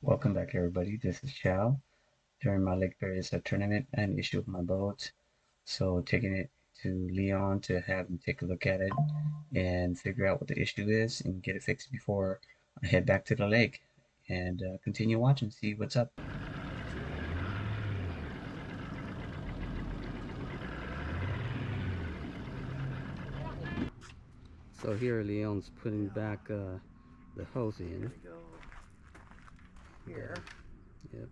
Welcome back, everybody. This is Chow. During my Lake Paris tournament, I had an issue with my boat, so taking it to Leon to have him take a look at it and figure out what the issue is and get it fixed before I head back to the lake and continue watching, see what's up. So here Leon's putting back the hose in. Here we go. Here. Yep.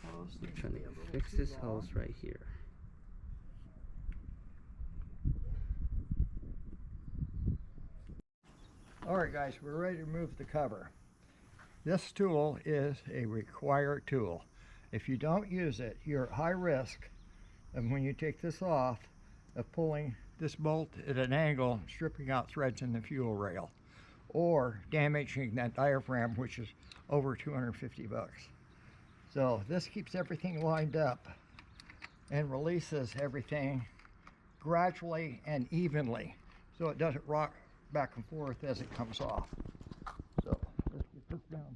Hose We're needs trying be a to little fix too this long. hose right here. Alright guys, we're ready to remove the cover. This tool is a required tool. If you don't use it, you're at high risk of, when you take this off, of pulling this bolt at an angle, stripping out threads in the fuel rail, or damaging that diaphragm, which is over 250 bucks. So this keeps everything lined up and releases everything gradually and evenly, so it doesn't rock back and forth as it comes off. So let's get this down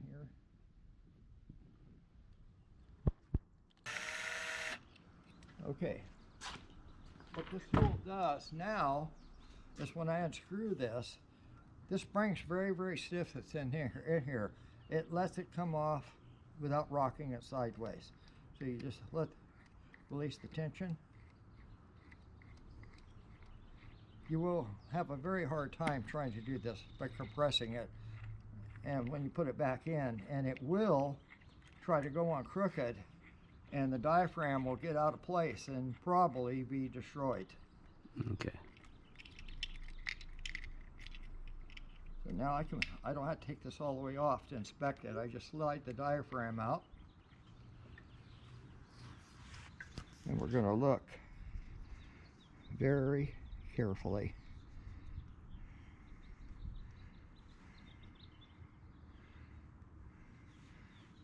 here. Okay, what this tool does now is when I unscrew this, this spring's very stiff that's in here. It lets it come off without rocking it sideways. So you just release the tension. You will have a very hard time trying to do this by compressing it, and when you put it back in, and it will try to go on crooked, and the diaphragm will get out of place and probably be destroyed. Okay. So now I don't have to take this all the way off to inspect it. I just slide the diaphragm out, and we're going to look very carefully.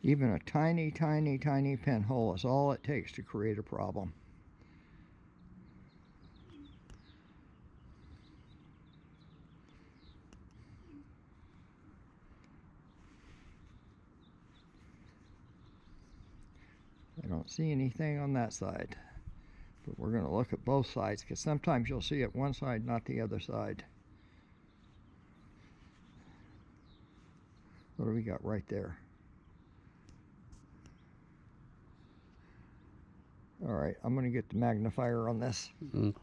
Even a tiny pinhole is all it takes to create a problem. I don't see anything on that side, but we're going to look at both sides, because sometimes you'll see it one side, not the other side. What do we got right there? All right, I'm going to get the magnifier on this. Getting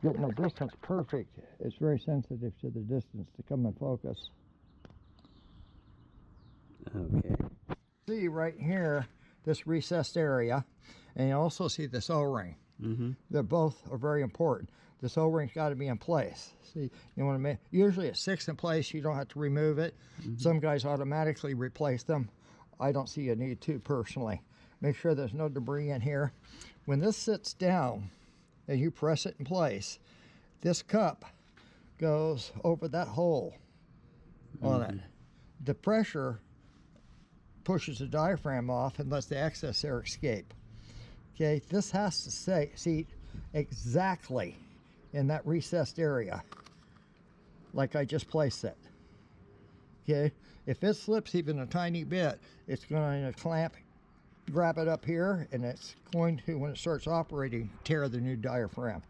the distance perfect. It's very sensitive to the distance to come in focus. Okay. See right here, this recessed area, and you also see this O-ring. They're both are very important. This O-ring's got to be in place. See, you want to make, usually it sticks in place, you don't have to remove it. Some guys automatically replace them. I don't see a need to personally. Make sure there's no debris in here. When this sits down and you press it in place, this cup goes over that hole on it. The pressure pushes the diaphragm off and lets the excess air escape. Okay, this has to seat exactly in that recessed area, like I just placed it. Okay, if it slips even a tiny bit, it's going to grab it up here, and it's going to, when it starts operating, tear the new diaphragm.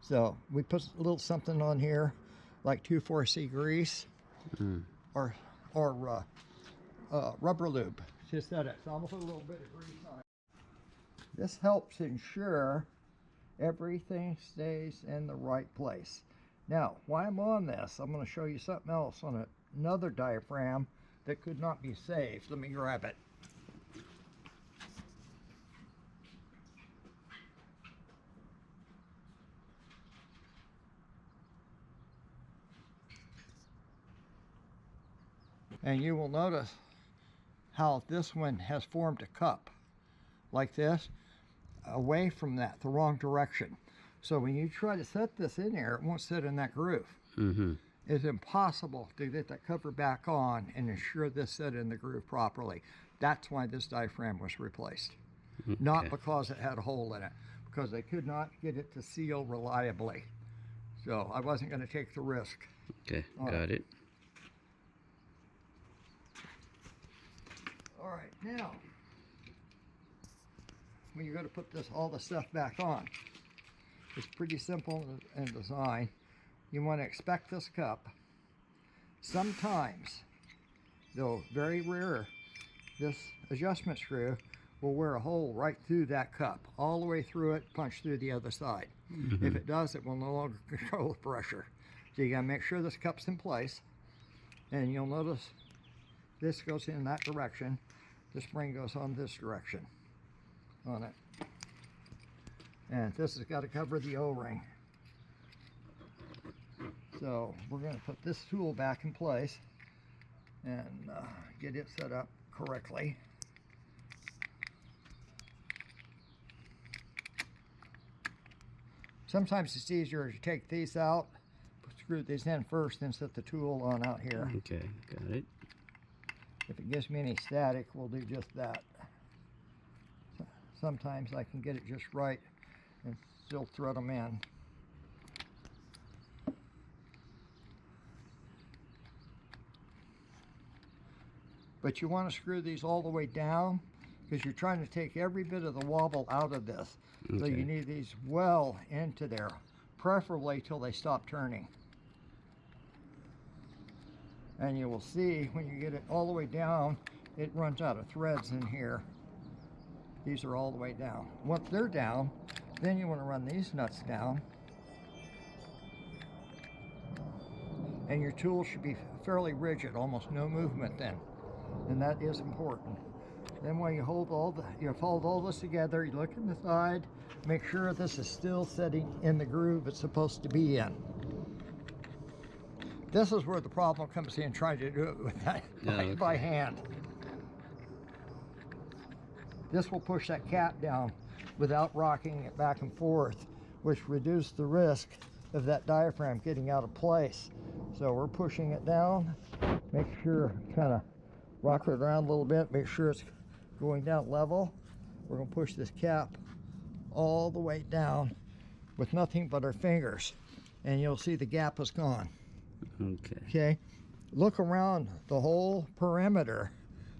So we put a little something on here, like 2,4-C grease, or rubber lube. Just set it. So I'm gonna put a little bit of grease on it. This helps ensure everything stays in the right place. Now, while I'm on this, I'm going to show you something else on another diaphragm that could not be saved. Let me grab it. And you will notice how this one has formed a cup like this, away from that, the wrong direction. So when you try to set this in here, it won't sit in that groove. It's impossible to get that cover back on and ensure this set in the groove properly. That's why this diaphragm was replaced. Not because it had a hole in it, because they could not get it to seal reliably. So I wasn't going to take the risk. Okay, got it. All right, now when you're going to put all the stuff back on, it's pretty simple in design. You want to expect this cup. Sometimes, though very rare, this adjustment screw will wear a hole right through that cup, all the way through it, punch through the other side. If it does, it will no longer control the pressure. So you got to make sure this cup's in place, and you'll notice this goes in that direction. The spring goes on this direction on it. And this has got to cover the O-ring. So we're going to put this tool back in place and get it set up correctly. Sometimes it's easier to take these out, screw these in first, then set the tool on out here. Okay, got it. If it gives me any static, we'll do just that. Sometimes I can get it just right and still thread them in. But you want to screw these all the way down because you're trying to take every bit of the wobble out of this. Okay. So you need these well into there, preferably till they stop turning. And you will see when you get it all the way down, it runs out of threads in here. These are all the way down. Once they're down, then you want to run these nuts down. And your tool should be fairly rigid, almost no movement then. And that is important. Then when you hold all this together, you look in the side, make sure this is still setting in the groove it's supposed to be in. This is where the problem comes in, trying to do it with that by hand. This will push that cap down without rocking it back and forth, which reduces the risk of that diaphragm getting out of place. So we're pushing it down, make sure, kind of rock it around a little bit, make sure it's going down level. We're going to push this cap all the way down with nothing but our fingers, and you'll see the gap is gone. Okay. Look around the whole perimeter,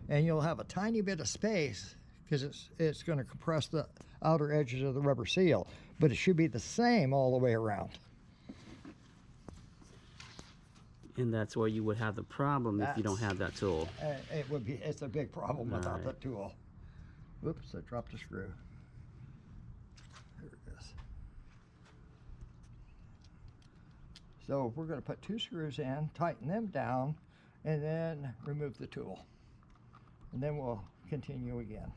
and you'll have a tiny bit of space because it's going to compress the outer edges of the rubber seal, but it should be the same all the way around. And that's where you would have the problem if you don't have that tool. It's a big problem without the tool. Whoops, I dropped a screw. There it is. So we're going to put 2 screws in, tighten them down, and then remove the tool. And then we'll continue again.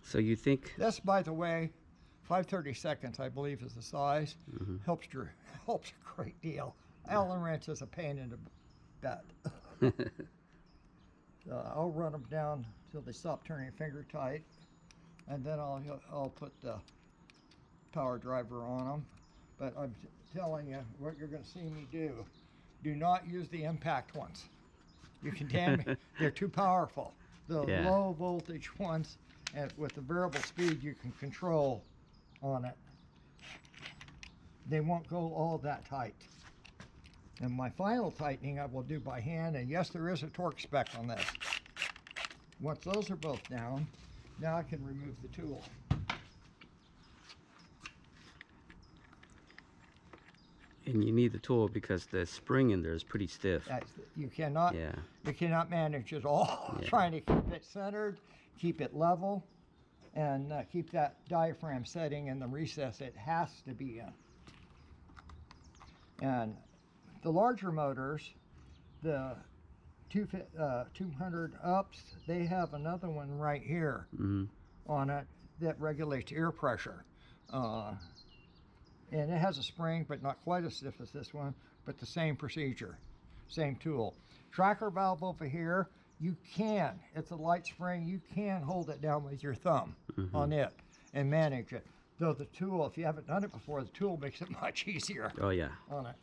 So you think this, by the way, 5/32 I believe is the size. Helps a great deal. Allen wrench is a pain in the butt. I'll run them down till they stop turning finger tight, and then I'll put the power driver on them. But I'm telling you, what you're going to see me do: do not use the impact ones. You can they're too powerful. The low voltage ones, and with the variable speed you can control on it, they won't go all that tight. And my final tightening I will do by hand, and yes, there is a torque spec on this. Once those are both down, now I can remove the tool. And you need the tool because the spring in there is pretty stiff. You cannot manage it all. Trying to keep it centered, keep it level, and keep that diaphragm setting in the recess it has to be in. And the larger motors, the 200 ups, they have another one right here on it that regulates air pressure. And it has a spring, but not quite as stiff as this one, but the same procedure, same tool. Tracker valve over here, you it's a light spring, you can hold it down with your thumb on it and manage it. Though the tool, if you haven't done it before, the tool makes it much easier Oh yeah. on it.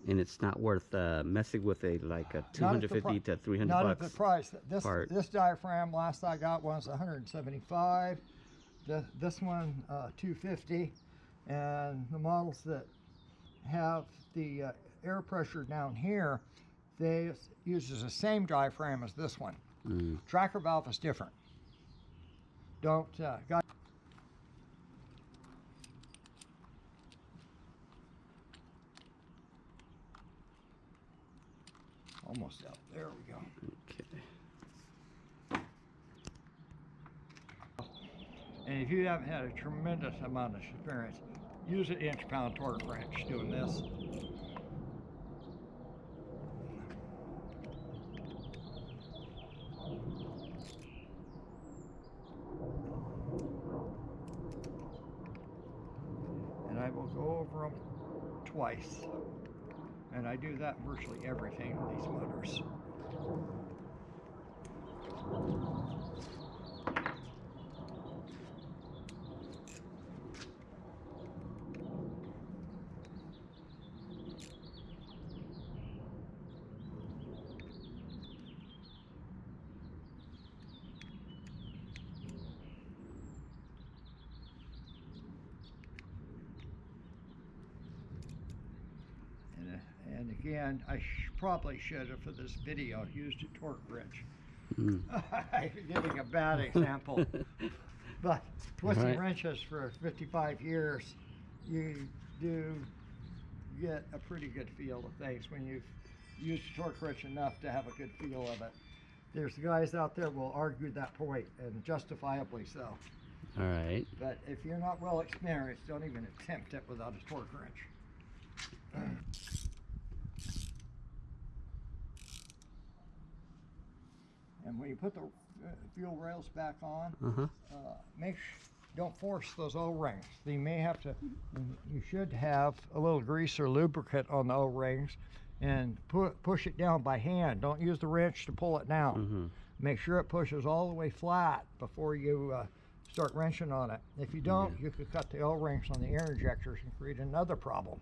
And it's not worth messing with a like a Not at the 250 to 300 Not bucks. at the price. part. This diaphragm last I got was 175. This one 250, and the models that have the air pressure down here, they uses the same diaphragm as this one. Tracker valve is different. Don't got. Almost out. There we go. Okay. And if you haven't had a tremendous amount of experience, use an inch-pound torque wrench doing this. And I will go over them twice. And I do that in virtually everything on these motors. And again, I probably should have, for this video, used a torque wrench. I'm giving a bad example. But twisting wrenches for 55 years, you do get a pretty good feel of things when you've used a torque wrench enough to have a good feel of it. There's guys out there will argue that point, and justifiably so. All right. But if you're not well experienced, don't even attempt it without a torque wrench. And when you put the fuel rails back on, don't force those O-rings. You may have to, you should have a little grease or lubricant on the O-rings and push it down by hand. Don't use the wrench to pull it down. Make sure it pushes all the way flat before you start wrenching on it. If you don't, you could cut the O-rings on the air injectors and create another problem.